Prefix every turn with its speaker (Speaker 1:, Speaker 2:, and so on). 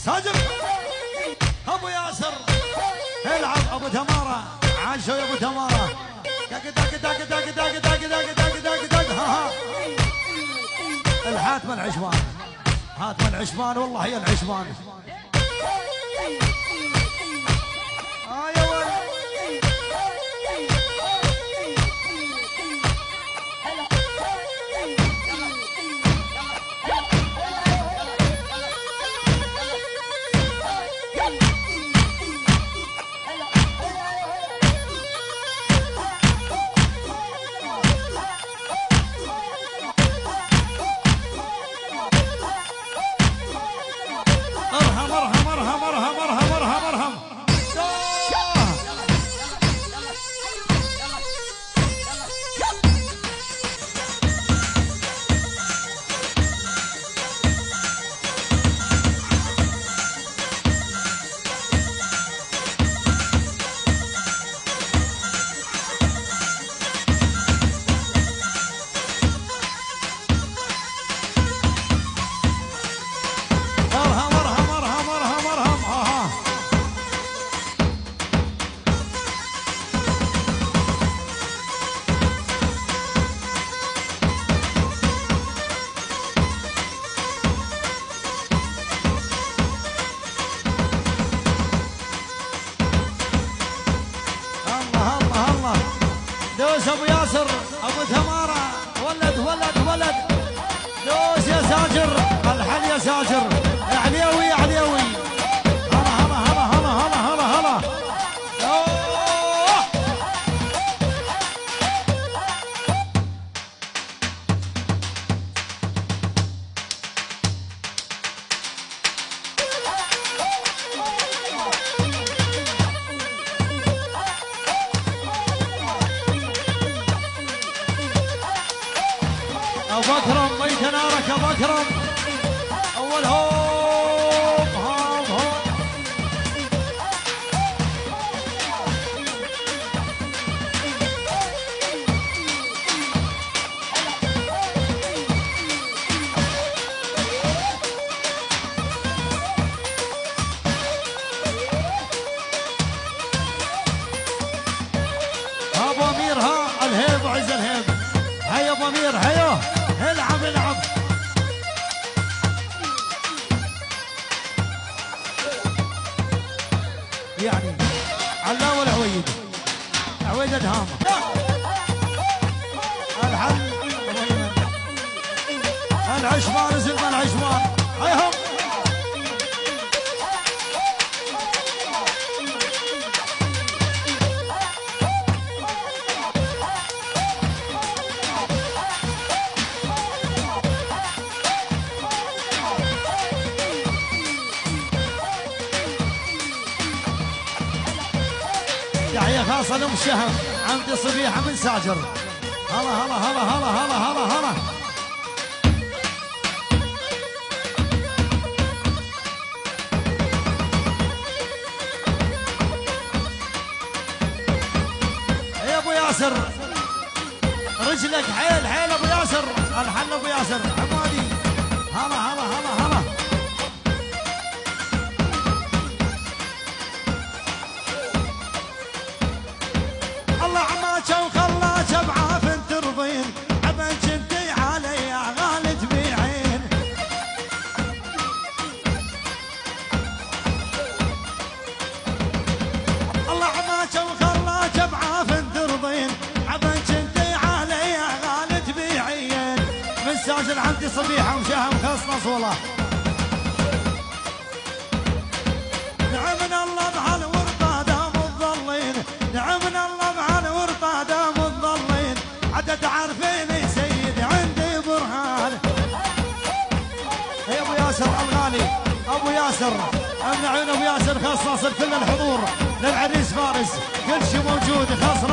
Speaker 1: ساجر ابو ياسر العب ابو تماره عاشوا يا ابو تماره دق دق دق دق دق دق دق دق دق دق ها الحاتم العشمان حاتم العشمان والله هي العشمان يا ولد دوس ابو ياسر ابو تماره ولد ولد ولد دوس يا ساجر الحل يا ساجر عليوي عليوي هلا هلا هلا هلا هلا هلا هلا ابو اكرم ميت نارك ابو اكرم اول هوب هوب هوب ابو امير ها الهيب وعز الهيب هيا ابو امير هيا العب العب يعني علاوي العويد عويد ادهام الحل العشمان زلمه العشمان هيهم تحية خاصة لأم شهم عمدي صبيحة من ساجر هلا هلا هلا هلا هلا هلا هلا يا ابو ياسر رجلك حيل حيل ابو ياسر الحل ابو ياسر حمادي هلا هلا هلا هلا وخلاك بعاف ترضين عبن جنتي علي غالي تبيعين الله عماك وخلاك بعاف ترضين عبن جنتي علي غالي تبيعين من ساجل عندي صبيحه وشهم خصنص والله نعمنا الله بهالورطه دام الظلين نعمنا الله بهالورطه دام الظلين عدد عارفيني سيدي عندي برهان يا ابو ياسر الغالي ابو ياسر امنعين ابو ياسر خصص كل الحضور للعريس فارس كل شيء موجود خاص